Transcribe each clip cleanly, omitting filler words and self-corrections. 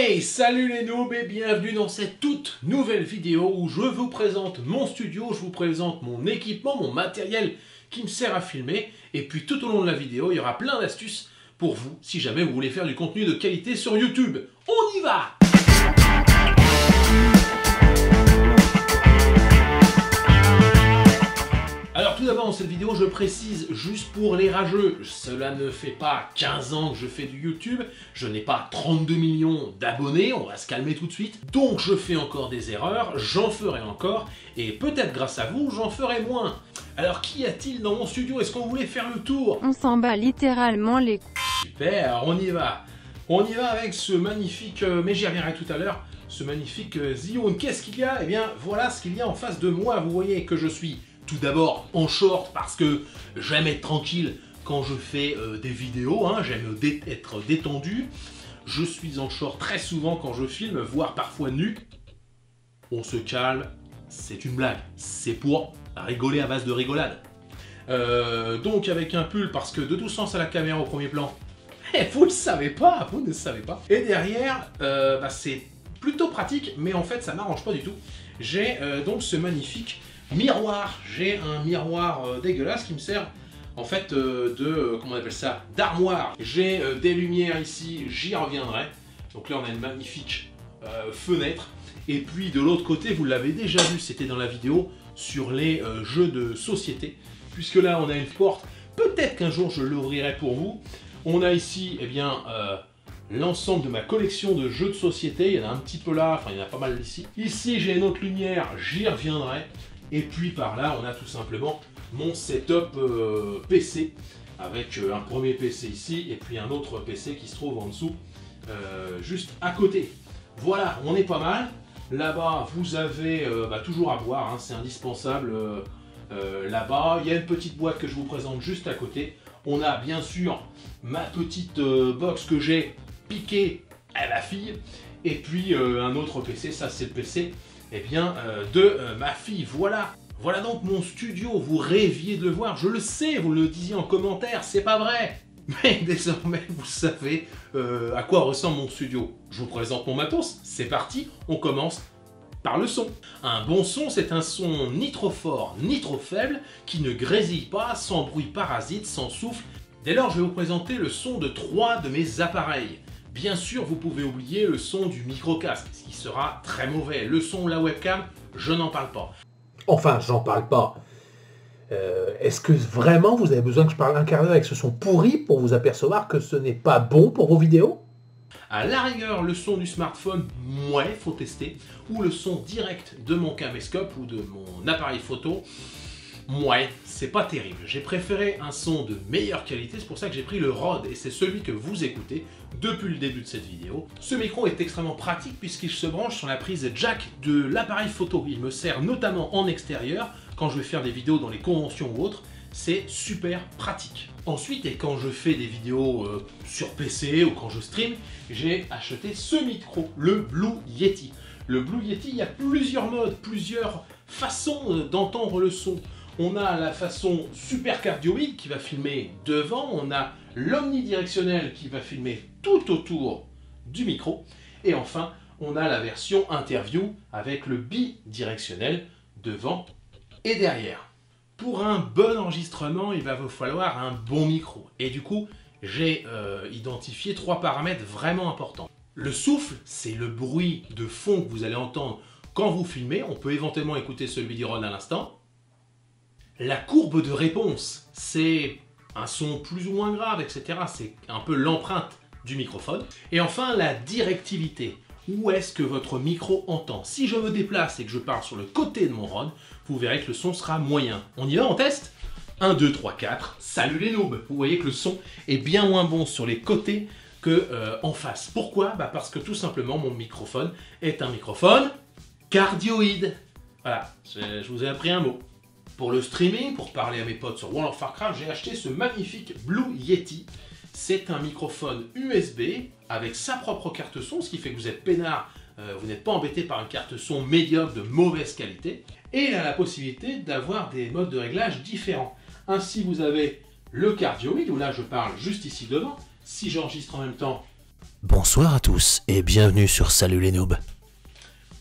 Hey, salut les noobs et bienvenue dans cette toute nouvelle vidéo où je vous présente mon studio, je vous présente mon équipement, mon matériel qui me sert à filmer. Et puis tout au long de la vidéo, il y aura plein d'astuces pour vous si jamais vous voulez faire du contenu de qualité sur YouTube. On y va! Alors tout d'abord dans cette vidéo, je précise juste pour les rageux, cela ne fait pas 15 ans que je fais du YouTube, je n'ai pas 32 millions d'abonnés, on va se calmer tout de suite, donc je fais encore des erreurs, j'en ferai encore, et peut-être grâce à vous, j'en ferai moins. Alors qu'y a-t-il dans mon studio? Est-ce qu'on voulait faire le tour? On s'en bat littéralement les couilles. Super, on y va. On y va avec ce magnifique, mais j'y reviendrai tout à l'heure, ce magnifique Zhiyun. Qu'est-ce qu'il y a? Eh bien voilà ce qu'il y a en face de moi, vous voyez que je suis tout d'abord en short parce que j'aime être tranquille quand je fais des vidéos, hein, j'aime être détendu. Je suis en short très souvent quand je filme, voire parfois nu. On se calme, c'est une blague, c'est pour rigoler à base de rigolade. Donc avec un pull parce que de tout sens à la caméra au premier plan, vous ne savez pas, vous ne savez pas. Et derrière, c'est plutôt pratique, mais en fait ça m'arrange pas du tout. J'ai donc ce magnifique miroir. J'ai un miroir dégueulasse qui me sert en fait comment on appelle ça, d'armoire. J'ai des lumières ici, j'y reviendrai. Donc là on a une magnifique fenêtre. Et puis de l'autre côté, vous l'avez déjà vu, c'était dans la vidéo sur les jeux de société. Puisque là on a une porte, peut-être qu'un jour je l'ouvrirai pour vous. On a ici l'ensemble de ma collection de jeux de société. Il y en a un petit peu là, enfin il y en a pas mal ici. Ici j'ai une autre lumière, j'y reviendrai. Et puis par là, on a tout simplement mon setup PC, avec un premier PC ici, et puis un autre PC qui se trouve en dessous, juste à côté. Voilà, on est pas mal. Là-bas, vous avez toujours à boire, hein, c'est indispensable. Là-bas, il y a une petite boîte que je vous présente juste à côté. On a bien sûr ma petite box que j'ai piquée à la fille, et puis un autre PC, ça c'est le PC de ma fille. Voilà. Voilà donc mon studio, vous rêviez de le voir, je le sais, vous le disiez en commentaire, c'est pas vrai. Mais désormais, vous savez à quoi ressemble mon studio. Je vous présente mon matos, c'est parti, on commence par le son. Un bon son, c'est un son ni trop fort, ni trop faible, qui ne grésille pas, sans bruit parasite, sans souffle. Dès lors, je vais vous présenter le son de 3 de mes appareils. Bien sûr, vous pouvez oublier le son du micro-casque, ce qui sera très mauvais. Le son de la webcam, je n'en parle pas. Enfin, j'en parle pas. Est-ce que vraiment vous avez besoin que je parle un quart d'heure avec ce son pourri pour vous apercevoir que ce n'est pas bon pour vos vidéos? À la rigueur, le son du smartphone, ouais, faut tester. Ou le son direct de mon caméscope ou de mon appareil photo, ouais, c'est pas terrible. J'ai préféré un son de meilleure qualité, c'est pour ça que j'ai pris le Rode et c'est celui que vous écoutez depuis le début de cette vidéo. Ce micro est extrêmement pratique puisqu'il se branche sur la prise jack de l'appareil photo. Il me sert notamment en extérieur quand je vais faire des vidéos dans les conventions ou autres. C'est super pratique. Ensuite, et quand je fais des vidéos sur PC ou quand je stream, j'ai acheté ce micro, le Blue Yeti. Le Blue Yeti, il y a plusieurs modes, plusieurs façons d'entendre le son. On a la façon super cardioïde qui va filmer devant, on a l'omnidirectionnel qui va filmer tout autour du micro, et enfin on a la version interview avec le bidirectionnel devant et derrière. Pour un bon enregistrement, il va vous falloir un bon micro, et du coup j'ai identifié 3 paramètres vraiment importants. Le souffle, c'est le bruit de fond que vous allez entendre quand vous filmez, on peut éventuellement écouter celui du Rode à l'instant. La courbe de réponse, c'est un son plus ou moins grave, etc. C'est un peu l'empreinte du microphone. Et enfin, la directivité. Où est-ce que votre micro entend? Si je me déplace et que je parle sur le côté de mon Rode, vous verrez que le son sera moyen. On y va, on teste? 1, 2, 3, 4. Salut les noobs! Vous voyez que le son est bien moins bon sur les côtés que en face. Pourquoi? Parce que tout simplement, mon microphone est un microphone cardioïde. Voilà, je vous ai appris un mot. Pour le streaming, pour parler à mes potes sur World of Warcraft, j'ai acheté ce magnifique Blue Yeti. C'est un microphone USB avec sa propre carte son, ce qui fait que vous êtes peinard, vous n'êtes pas embêté par une carte son médiocre de mauvaise qualité. Et il a la possibilité d'avoir des modes de réglage différents. Ainsi, vous avez le cardioïde, où là je parle juste ici devant. Si j'enregistre en même temps, Bonsoir à tous et bienvenue sur Salut les noobs.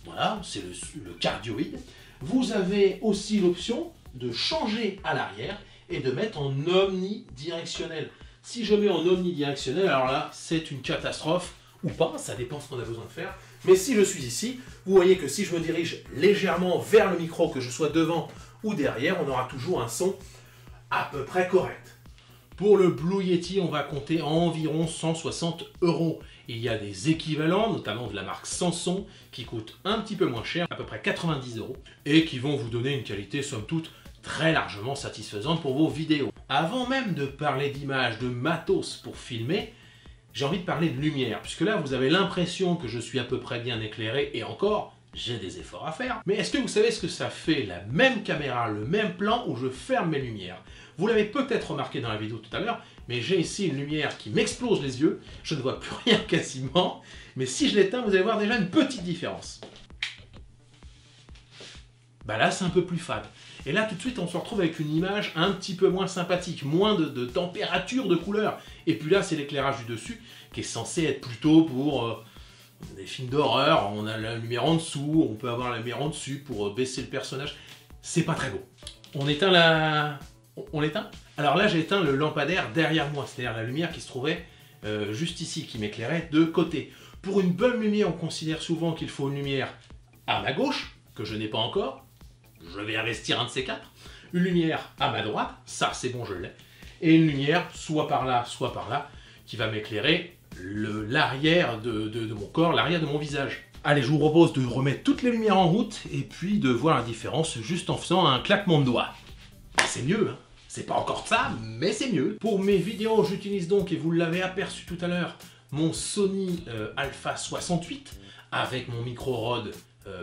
Voilà, c'est le cardioïde. Vous avez aussi l'option de changer à l'arrière et de mettre en omnidirectionnel. Si je mets en omnidirectionnel, alors là, c'est une catastrophe, ou pas, ça dépend ce qu'on a besoin de faire. Mais si je suis ici, vous voyez que si je me dirige légèrement vers le micro, que je sois devant ou derrière, on aura toujours un son à peu près correct. Pour le Blue Yeti, on va compter environ 160 €. Il y a des équivalents, notamment de la marque Samson, qui coûtent un petit peu moins cher, à peu près 90 €, et qui vont vous donner une qualité, somme toute, très largement satisfaisante pour vos vidéos. Avant même de parler d'images, de matos pour filmer, j'ai envie de parler de lumière, puisque là, vous avez l'impression que je suis à peu près bien éclairé, et encore, j'ai des efforts à faire. Mais est-ce que vous savez ce que ça fait, la même caméra, le même plan où je ferme mes lumières? Vous l'avez peut-être remarqué dans la vidéo tout à l'heure, mais j'ai ici une lumière qui m'explose les yeux, je ne vois plus rien quasiment, mais si je l'éteins, vous allez voir déjà une petite différence. Bah là, c'est un peu plus fade. Et là, tout de suite, on se retrouve avec une image un petit peu moins sympathique, moins de température, de couleur. Et puis là, c'est l'éclairage du dessus, qui est censé être plutôt pour des films d'horreur. On a la lumière en dessous, on peut avoir la lumière en dessus pour baisser le personnage. C'est pas très beau. On éteint la... On l'éteint? Alors là, j'ai éteint le lampadaire derrière moi, c'est-à-dire la lumière qui se trouvait juste ici, qui m'éclairait de côté. Pour une bonne lumière, on considère souvent qu'il faut une lumière à ma gauche, que je n'ai pas encore. Je vais investir un de ces quatre. Une lumière à ma droite, ça c'est bon, je l'ai. Et une lumière, soit par là, qui va m'éclairer l'arrière de mon corps, l'arrière de mon visage. Allez, je vous propose de remettre toutes les lumières en route, et puis de voir la différence juste en faisant un claquement de doigts. C'est mieux, hein. C'est pas encore ça, mais c'est mieux. Pour mes vidéos, j'utilise donc, et vous l'avez aperçu tout à l'heure, mon Sony Alpha 68 avec mon micro Rode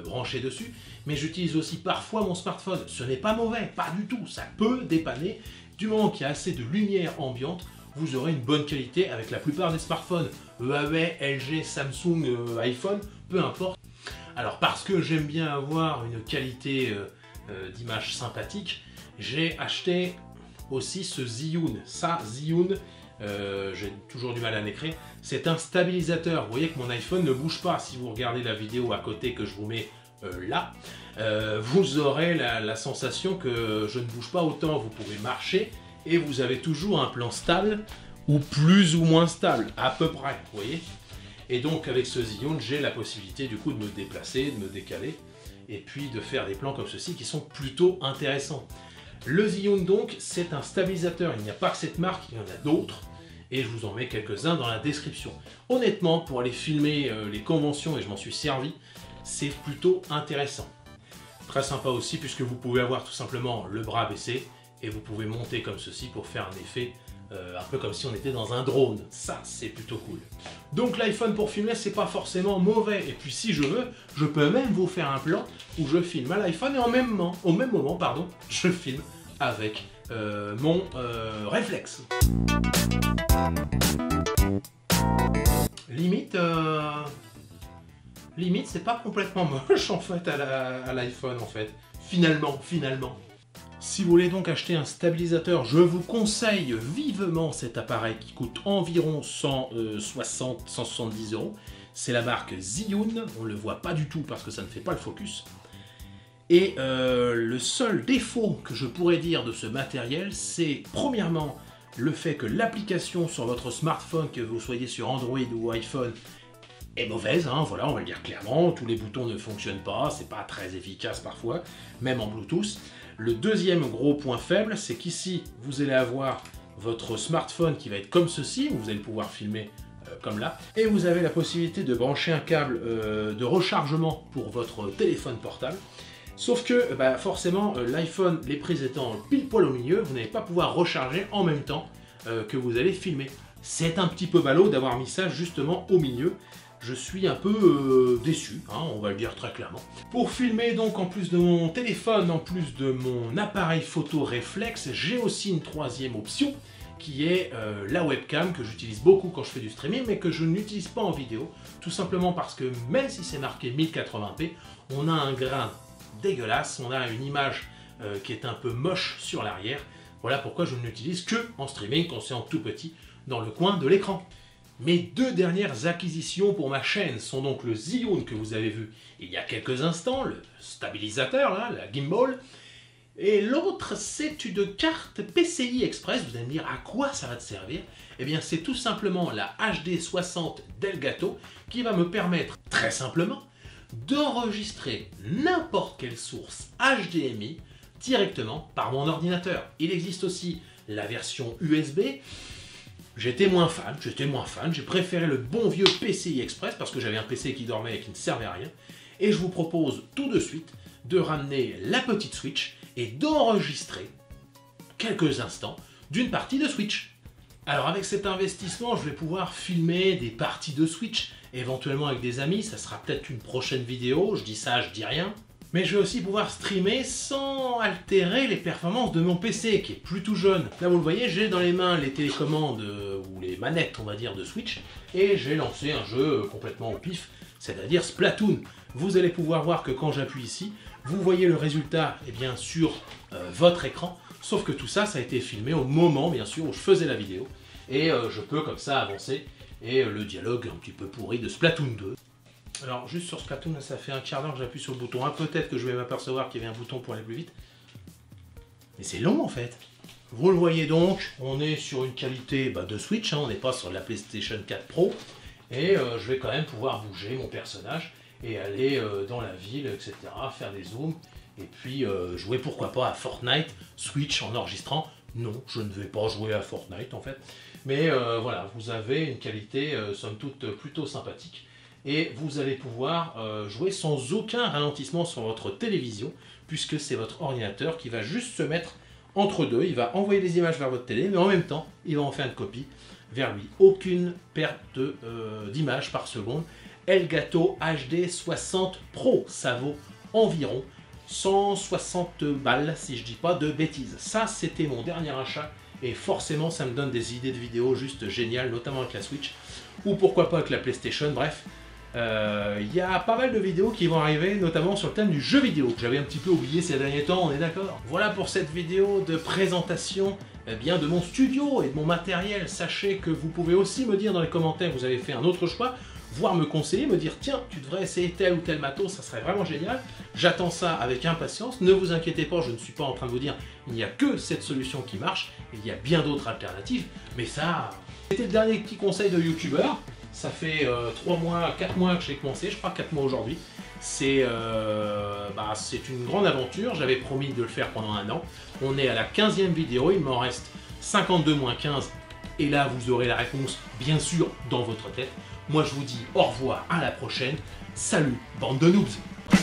branché dessus, mais j'utilise aussi parfois mon smartphone. Ce n'est pas mauvais, pas du tout, ça peut dépanner. Du moment qu'il y a assez de lumière ambiante, vous aurez une bonne qualité avec la plupart des smartphones. Huawei, LG, Samsung, iPhone, peu importe. Alors parce que j'aime bien avoir une qualité d'image sympathique, j'ai acheté aussi ce Zhiyun. Ça, Zhiyun, j'ai toujours du mal à l'écrire. C'est un stabilisateur. Vous voyez que mon iPhone ne bouge pas. Si vous regardez la vidéo à côté que je vous mets là, vous aurez la sensation que je ne bouge pas autant. Vous pouvez marcher et vous avez toujours un plan stable ou plus ou moins stable, à peu près, vous voyez. Et donc avec ce Zhiyun, j'ai la possibilité du coup de me déplacer, de me décaler et puis de faire des plans comme ceci qui sont plutôt intéressants. Le Zhiyun donc, c'est un stabilisateur, il n'y a pas que cette marque, il y en a d'autres, et je vous en mets quelques-uns dans la description. Honnêtement, pour aller filmer les conventions, et je m'en suis servi, c'est plutôt intéressant. Très sympa aussi, puisque vous pouvez avoir tout simplement le bras baissé, et vous pouvez monter comme ceci pour faire un effet un peu comme si on était dans un drone. Ça, c'est plutôt cool. Donc l'iPhone pour filmer, c'est pas forcément mauvais. Et puis si je veux, je peux même vous faire un plan où je filme à l'iPhone et au même moment, je filme avec mon réflexe. Limite, c'est pas complètement moche en fait à l'iPhone en fait. Finalement. Si vous voulez donc acheter un stabilisateur, je vous conseille vivement cet appareil qui coûte environ 170 €. C'est la marque Zhiyun, on ne le voit pas du tout parce que ça ne fait pas le focus. Et le seul défaut que je pourrais dire de ce matériel, c'est premièrement le fait que l'application sur votre smartphone, que vous soyez sur Android ou iPhone, est mauvaise, hein, voilà, on va le dire clairement, tous les boutons ne fonctionnent pas, c'est pas très efficace parfois, même en Bluetooth. Le deuxième gros point faible, c'est qu'ici, vous allez avoir votre smartphone qui va être comme ceci, où vous allez pouvoir filmer comme là, et vous avez la possibilité de brancher un câble de rechargement pour votre téléphone portable, sauf que forcément, l'iPhone, les prises étant pile poil au milieu, vous n'allez pas pouvoir recharger en même temps que vous allez filmer. C'est un petit peu ballot d'avoir mis ça justement au milieu. Je suis un peu déçu, hein, on va le dire très clairement. Pour filmer donc en plus de mon téléphone, en plus de mon appareil photo réflexe, j'ai aussi une troisième option qui est la webcam que j'utilise beaucoup quand je fais du streaming mais que je n'utilise pas en vidéo, tout simplement parce que même si c'est marqué 1080p, on a un grain dégueulasse, on a une image qui est un peu moche sur l'arrière. Voilà pourquoi je ne l'utilise que en streaming quand c'est en tout petit dans le coin de l'écran. Mes deux dernières acquisitions pour ma chaîne sont donc le Zhiyun que vous avez vu il y a quelques instants, le stabilisateur, là, la gimbal, et l'autre c'est une carte PCI Express. Vous allez me dire à quoi ça va te servir? Eh bien c'est tout simplement la HD60 d'Elgato qui va me permettre très simplement d'enregistrer n'importe quelle source HDMI directement par mon ordinateur. Il existe aussi la version USB. J'étais moins fan, j'ai préféré le bon vieux PCI Express parce que j'avais un PC qui dormait et qui ne servait à rien. Et je vous propose tout de suite de ramener la petite Switch et d'enregistrer quelques instants d'une partie de Switch. Alors avec cet investissement, je vais pouvoir filmer des parties de Switch, éventuellement avec des amis, ça sera peut-être une prochaine vidéo, je dis ça, je dis rien. Mais je vais aussi pouvoir streamer sans altérer les performances de mon PC qui est plutôt jeune. Là vous le voyez, j'ai dans les mains les télécommandes ou les manettes on va dire de Switch et j'ai lancé un jeu complètement au pif, c'est-à-dire Splatoon. Vous allez pouvoir voir que quand j'appuie ici, vous voyez le résultat sur votre écran, sauf que tout ça, ça a été filmé au moment bien sûr où je faisais la vidéo et je peux comme ça avancer et le dialogue un petit peu pourri de Splatoon 2. Alors juste sur Splatoon, ça fait un quart d'heure que j'appuie sur le bouton. Peut-être que je vais m'apercevoir qu'il y avait un bouton pour aller plus vite. Mais c'est long en fait. Vous le voyez donc, on est sur une qualité de Switch, on n'est pas sur la PlayStation 4 Pro. Et je vais quand même pouvoir bouger mon personnage et aller dans la ville, etc. Faire des zooms. Et puis jouer pourquoi pas à Fortnite, Switch en enregistrant. Non, je ne vais pas jouer à Fortnite en fait. Mais voilà, vous avez une qualité somme toute plutôt sympathique. Et vous allez pouvoir jouer sans aucun ralentissement sur votre télévision, puisque c'est votre ordinateur qui va juste se mettre entre deux, il va envoyer des images vers votre télé, mais en même temps, il va en faire une copie vers lui. Aucune perte d'images par seconde. Elgato HD 60 Pro, ça vaut environ 160 balles, si je dis pas de bêtises. Ça, c'était mon dernier achat, et forcément, ça me donne des idées de vidéos juste géniales, notamment avec la Switch, ou pourquoi pas avec la PlayStation, bref. Il y a pas mal de vidéos qui vont arriver, notamment sur le thème du jeu vidéo, que j'avais un petit peu oublié ces derniers temps, on est d'accord? Voilà pour cette vidéo de présentation de mon studio et de mon matériel. Sachez que vous pouvez aussi me dire dans les commentaires que vous avez fait un autre choix, voire me conseiller, me dire tiens, tu devrais essayer tel ou tel matos, ça serait vraiment génial. J'attends ça avec impatience, ne vous inquiétez pas, je ne suis pas en train de vous dire il n'y a que cette solution qui marche, il y a bien d'autres alternatives, mais ça, c'était le dernier petit conseil de youtubeur. Ça fait 3 mois, 4 mois que j'ai commencé, je crois 4 mois aujourd'hui. C'est une grande aventure, j'avais promis de le faire pendant un an. On est à la 15e vidéo, il m'en reste 52 moins 15. Et là, vous aurez la réponse, bien sûr, dans votre tête. Moi, je vous dis au revoir, à la prochaine. Salut, bande de noobs!